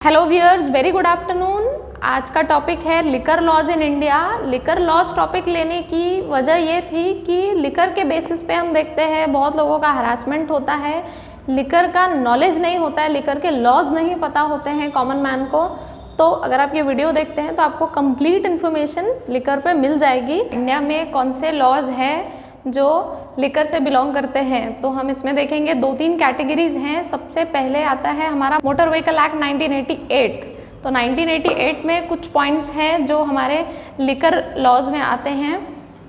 Hello viewers, very good afternoon. आज का topic है liquor laws in India. Liquor laws topic लेने की वजह ये थी कि लिकर के बेसिस पे हम देखते हैं बहुत लोगों का हरासमेंट होता है, लिकर का नॉलेज नहीं होता है, लिकर के लॉज नहीं पता होते हैं कॉमन मैन को। तो अगर आप ये वीडियो देखते हैं तो आपको कंप्लीट इन्फॉर्मेशन लिकर पे मिल जाएगी। इंडिया में कौन से लॉज हैं जो लिकर से बिलोंग करते हैं, तो हम इसमें देखेंगे 2-3 कैटेगरीज हैं। सबसे पहले आता है हमारा मोटर व्हीकल एक्ट 1988। तो 1988 में कुछ पॉइंट्स हैं जो हमारे लिकर लॉज में आते हैं।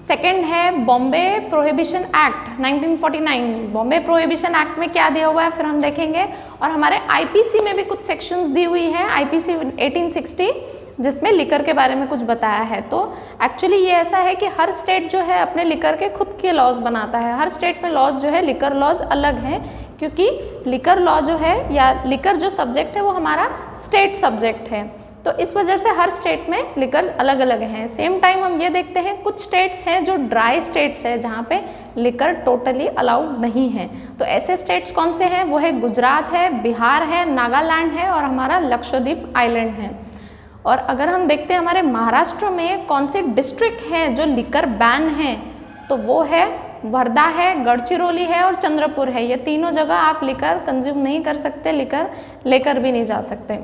सेकंड है Bombay prohibition act 1949। Bombay prohibition act में क्या दिया हुआ है फिर हम देखेंगे। और हमारे आईपीसी में भी कुछ सेक्शंस दी हुई है, आईपीसी 1860, जिसमें लिकर के बारे में कुछ बताया है। तो एक्चुअली ये ऐसा है कि हर स्टेट जो है अपने लिकर के खुद के लॉज बनाता है। हर स्टेट में लॉज जो है लिकर लॉज अलग हैं, क्योंकि लिकर लॉ जो है या लिकर जो सब्जेक्ट है वो हमारा स्टेट सब्जेक्ट है। तो इस वजह से हर स्टेट में लिकर अलग अलग हैं। सेम टाइम हम ये देखते हैं कुछ स्टेट्स हैं जो ड्राई स्टेट्स है, जहाँ पे लिकर टोटली अलाउड नहीं है। तो ऐसे स्टेट्स कौन से हैं? वो है गुजरात है, बिहार है, नागालैंड है और हमारा लक्षद्वीप आइलैंड है। और अगर हम देखते हैं हमारे महाराष्ट्र में कौन से डिस्ट्रिक्ट हैं जो लिकर बैन है, तो वो है वर्धा है, गढ़चिरौली है और चंद्रपुर है। ये तीनों जगह आप लिकर कंज्यूम नहीं कर सकते, लिकर लेकर भी नहीं जा सकते।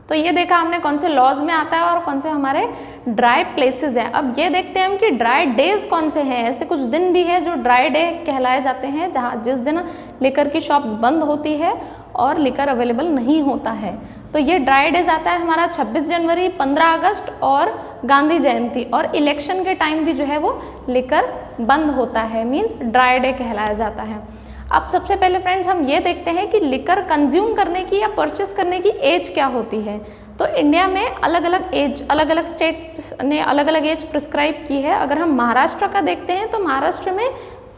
तो ये देखा हमने कौन से लॉज में आता है और कौन से हमारे ड्राई प्लेसेस हैं। अब ये देखते हैं हम कि ड्राई डेज कौन से हैं। ऐसे कुछ दिन भी है जो ड्राई डे कहलाए जाते हैं, जहाँ जिस दिन लिकर की शॉप्स बंद होती है और लिकर अवेलेबल नहीं होता है। तो ये ड्राई डेज आता है हमारा 26 जनवरी, 15 अगस्त और गांधी जयंती। और इलेक्शन के टाइम भी जो है वो लिकर बंद होता है, मीन्स ड्राई डे कहलाया जाता है। अब सबसे पहले फ्रेंड्स हम ये देखते हैं कि लिकर कंज्यूम करने की या परचेस करने की एज क्या होती है। तो इंडिया में अलग अलग एज, अलग अलग स्टेट ने अलग अलग एज प्रिस्क्राइब की है। अगर हम महाराष्ट्र का देखते हैं तो महाराष्ट्र में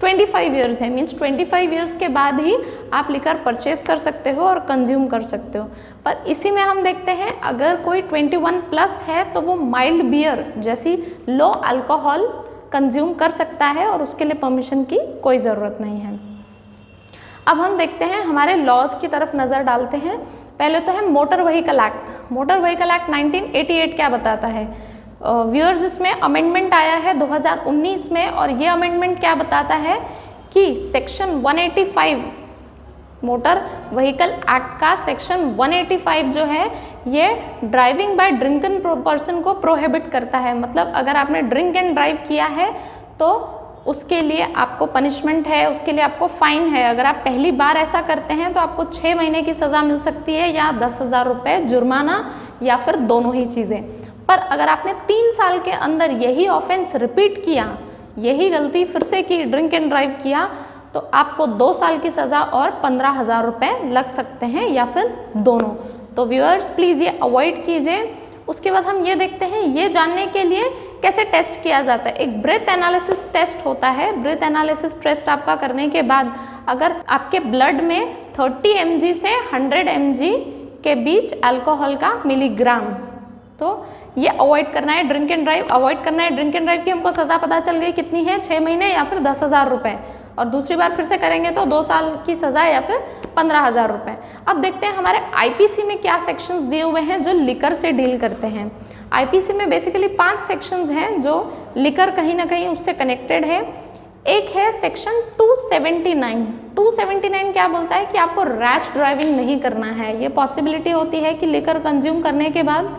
25 ईयर्स है, मीन्स 25 ईयर्स के बाद ही आप लिकर परचेज कर सकते हो और कंज्यूम कर सकते हो। पर इसी में हम देखते हैं अगर कोई 21 प्लस है तो वो माइल्ड बियर जैसी लो अल्कोहल कंज्यूम कर सकता है और उसके लिए परमिशन की कोई ज़रूरत नहीं है। अब हम देखते हैं हमारे लॉज की तरफ नज़र डालते हैं। पहले तो है motor vehicle act. Motor vehicle act 1988 क्या बताता है? व्यूअर्स, इसमें अमेंडमेंट आया है 2019 में, और ये अमेंडमेंट क्या बताता है कि सेक्शन 185 मोटर व्हीकल एक्ट का सेक्शन 185 जो है ये ड्राइविंग बाय ड्रिंकन पर्सन को प्रोहिबिट करता है। मतलब अगर आपने ड्रिंक एंड ड्राइव किया है तो उसके लिए आपको पनिशमेंट है, उसके लिए आपको फाइन है। अगर आप पहली बार ऐसा करते हैं तो आपको 6 महीने की सज़ा मिल सकती है या 10,000 रुपये जुर्माना, या फिर दोनों ही चीज़ें। पर अगर आपने 3 साल के अंदर यही ऑफेंस रिपीट किया, यही गलती फिर से की, ड्रिंक एंड ड्राइव किया, तो आपको 2 साल की सज़ा और 15,000 रुपये लग सकते हैं, या फिर दोनों। तो व्यूअर्स प्लीज़ ये अवॉइड कीजिए। उसके बाद हम ये देखते हैं ये जानने के लिए कैसे टेस्ट किया जाता है। एक ब्रेथ एनालिसिस टेस्ट होता है। ब्रेथ एनालिसिस टेस्ट आपका करने के बाद अगर आपके ब्लड में 30 mg से 100 mg के बीच अल्कोहल का मिलीग्राम, तो ये अवॉइड करना है, ड्रिंक एंड ड्राइव अवॉइड करना है। ड्रिंक एंड ड्राइव की हमको सज़ा पता चल गई कितनी है, 6 महीने या फिर 10,000 रुपये, और दूसरी बार फिर से करेंगे तो 2 साल की सज़ा या फिर 15,000 रुपये। अब देखते हैं हमारे आईपीसी में क्या सेक्शंस दिए हुए हैं जो लिकर से डील करते हैं। आईपीसी में बेसिकली 5 सेक्शंस हैं जो लिकर कहीं ना कहीं उससे कनेक्टेड है। एक है सेक्शन 279। 279 क्या बोलता है कि आपको रैश ड्राइविंग नहीं करना है। ये पॉसिबिलिटी होती है कि लिकर कंज्यूम करने के बाद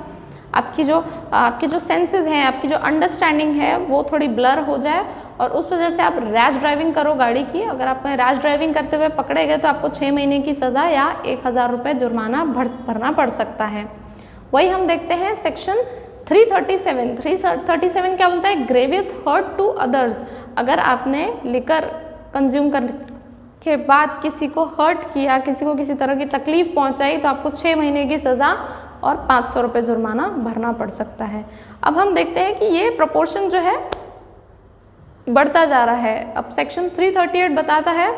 आपकी जो सेंसेस हैं, आपकी जो अंडरस्टैंडिंग है वो थोड़ी ब्लर हो जाए और उस वजह से आप रैश ड्राइविंग करो गाड़ी की। अगर आप रैश ड्राइविंग करते हुए पकड़े गए तो आपको 6 महीने की सज़ा या 1,000 रुपये जुर्माना भरना पड़ सकता है। वही हम देखते हैं सेक्शन 337 क्या बोलता है? Grievous hurt to others. अगर आपने लिकर कंज्यूम करने के बाद किसी को हर्ट किया, किसी को किसी तरह की तकलीफ पहुंचाई, तो आपको 6 महीने की सज़ा और 500 रुपये जुर्माना भरना पड़ सकता है। अब हम देखते हैं कि ये प्रोपोर्शन जो है बढ़ता जा रहा है। अब सेक्शन 338 बताता है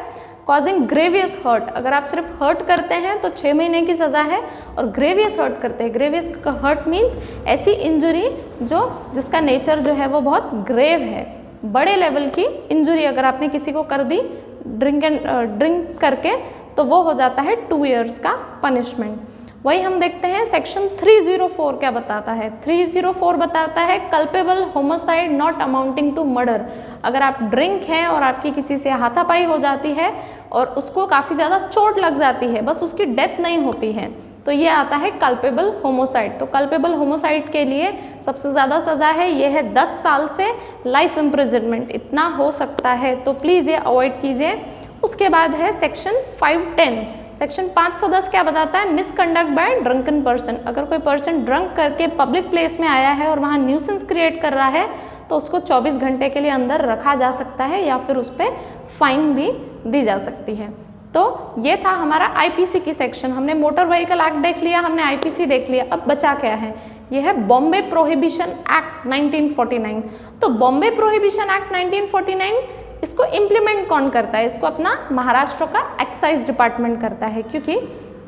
कॉजिंग ग्रेवियस हर्ट। अगर आप सिर्फ हर्ट करते हैं तो 6 महीने की सज़ा है, और ग्रेवियस हर्ट करते हैं, ग्रेवियस हर्ट मीन्स ऐसी इंजरी जिसका नेचर जो है वो बहुत ग्रेव है, बड़े लेवल की इंजरी अगर आपने किसी को कर दी ड्रिंक करके, तो वो हो जाता है 2 ईयर्स का पनिशमेंट। वही हम देखते हैं सेक्शन 304 क्या बताता है। 304 बताता है culpable homicide not amounting to murder. अगर आप ड्रिंक हैं और आपकी किसी से हाथापाई हो जाती है और उसको काफ़ी ज़्यादा चोट लग जाती है, बस उसकी डेथ नहीं होती है, तो ये आता है कल्पेबल होमोसाइड। तो कल्पेबल होमोसाइड के लिए सबसे ज़्यादा सज़ा है ये है 10 साल से लाइफ इम्प्रिजनमेंट, इतना हो सकता है, तो प्लीज़ ये अवॉइड कीजिए। उसके बाद है सेक्शन 510। सेक्शन 510 क्या बताता है, मिसकंडक्ट बाय ड्रंकन पर्सन। अगर कोई पर्सन ड्रंक करके पब्लिक प्लेस में आया है और वहाँ न्यूसेंस क्रिएट कर रहा है तो उसको 24 घंटे के लिए अंदर रखा जा सकता है या फिर उस पर फाइन भी दी जा सकती है। तो ये था हमारा आईपीसी की सेक्शन। हमने मोटर व्हीकल एक्ट देख लिया, हमने आईपीसी देख लिया, अब बचा क्या है, ये है बॉम्बे प्रोहिबिशन एक्ट 1949। तो बॉम्बे प्रोहिबिशन एक्ट 1949 इसको इम्प्लीमेंट कौन करता है, इसको अपना महाराष्ट्र का एक्साइज डिपार्टमेंट करता है, क्योंकि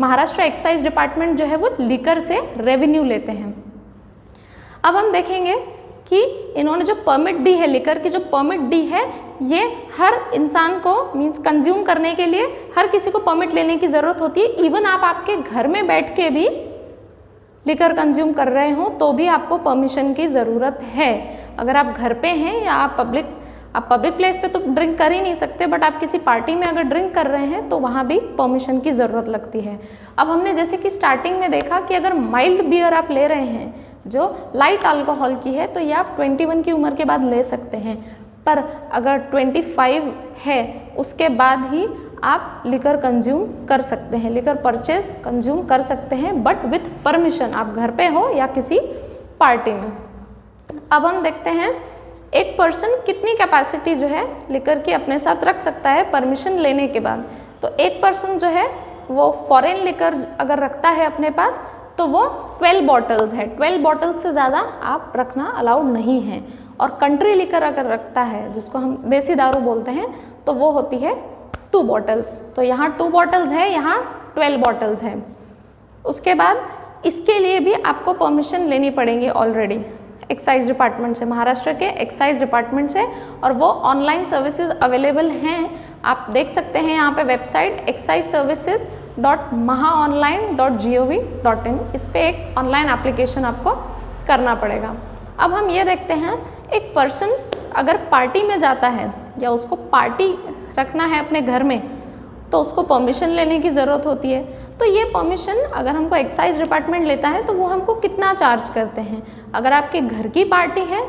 महाराष्ट्र एक्साइज डिपार्टमेंट जो है वो लिकर से रेवेन्यू लेते हैं। अब हम देखेंगे कि इन्होंने जो परमिट दी है, लिकर की जो परमिट दी है, ये हर इंसान को मीन्स कंज्यूम करने के लिए हर किसी को परमिट लेने की ज़रूरत होती है। इवन आप आपके घर में बैठ के भी लिकर कंज्यूम कर रहे हो तो भी आपको परमिशन की ज़रूरत है। अगर आप घर पे हैं या आप पब्लिक प्लेस पे तो ड्रिंक कर ही नहीं सकते, बट आप किसी पार्टी में अगर ड्रिंक कर रहे हैं तो वहाँ भी परमिशन की ज़रूरत लगती है। अब हमने जैसे कि स्टार्टिंग में देखा कि अगर माइल्ड बियर आप ले रहे हैं जो लाइट अल्कोहल की है तो ये आप 21 की उम्र के बाद ले सकते हैं, पर अगर 25 है उसके बाद ही आप लिकर कंज्यूम कर सकते हैं, लिकर परचेज कंज्यूम कर सकते हैं, बट विथ परमिशन, आप घर पे हो या किसी पार्टी में। अब हम देखते हैं एक पर्सन कितनी कैपेसिटी जो है लिकर की अपने साथ रख सकता है परमिशन लेने के बाद। तो एक पर्सन जो है वो फॉरेन लिकर अगर रखता है अपने पास तो वो 12 बॉटल्स है, 12 बॉटल्स से ज़्यादा आप रखना अलाउड नहीं है। और कंट्री लिकर अगर रखता है जिसको हम देसी दारू बोलते हैं तो वो होती है 2 बॉटल्स। तो यहाँ 2 बॉटल्स है, यहाँ 12 बॉटल्स है। उसके बाद इसके लिए भी आपको परमिशन लेनी पड़ेगी ऑलरेडी एक्साइज डिपार्टमेंट से, महाराष्ट्र के एक्साइज डिपार्टमेंट से, और वो ऑनलाइन सर्विसेज अवेलेबल हैं। आप देख सकते हैं यहाँ पे वेबसाइट exciseservices.mahaonline.gov.in, इस पर एक ऑनलाइन एप्लीकेशन आपको करना पड़ेगा। अब हम ये देखते हैं एक पर्सन अगर पार्टी में जाता है या उसको पार्टी रखना है अपने घर में तो उसको परमिशन लेने की ज़रूरत होती है। तो ये परमिशन अगर हमको एक्साइज डिपार्टमेंट लेता है तो वो हमको कितना चार्ज करते हैं। अगर आपके घर की पार्टी है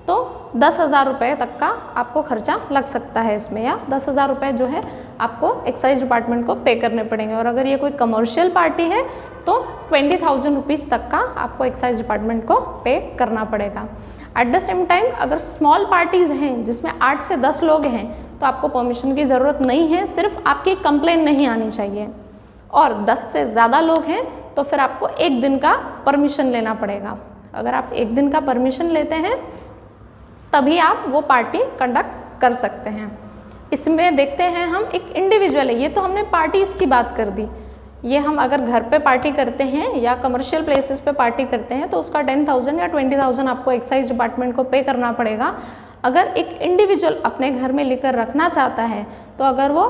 तो 10,000 रुपये तक का आपको खर्चा लग सकता है इसमें, या 10,000 रुपये जो है आपको एक्साइज डिपार्टमेंट को पे करने पड़ेंगे। और अगर ये कोई कमर्शियल पार्टी है तो 20,000 रुपीज़ तक का आपको एक्साइज डिपार्टमेंट को पे करना पड़ेगा। एट द सेम टाइम अगर स्मॉल पार्टीज़ हैं जिसमें 8 से 10 लोग हैं तो आपको परमिशन की ज़रूरत नहीं है, सिर्फ आपकी कंप्लेन नहीं आनी चाहिए। और 10 से ज़्यादा लोग हैं तो फिर आपको 1 दिन का परमिशन लेना पड़ेगा। अगर आप 1 दिन का परमिशन लेते हैं तभी आप वो पार्टी कंडक्ट कर सकते हैं। इसमें देखते हैं हम एक इंडिविजुअल है, ये तो हमने पार्टीज़ की बात कर दी। ये हम अगर घर पे पार्टी करते हैं या कमर्शियल प्लेसेस पे पार्टी करते हैं तो उसका 10,000 या 20,000 आपको एक्साइज डिपार्टमेंट को पे करना पड़ेगा। अगर एक इंडिविजुअल अपने घर में लिकर रखना चाहता है तो अगर वो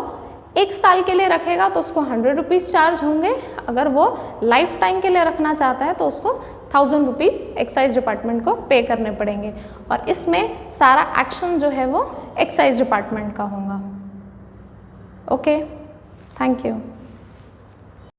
1 साल के लिए रखेगा तो उसको 100 रुपीज़ चार्ज होंगे। अगर वो लाइफ टाइम के लिए रखना चाहता है तो उसको 1000 रुपीज़ एक्साइज डिपार्टमेंट को पे करने पड़ेंगे। और इसमें सारा एक्शन जो है वो एक्साइज डिपार्टमेंट का होगा। Okay, thank you.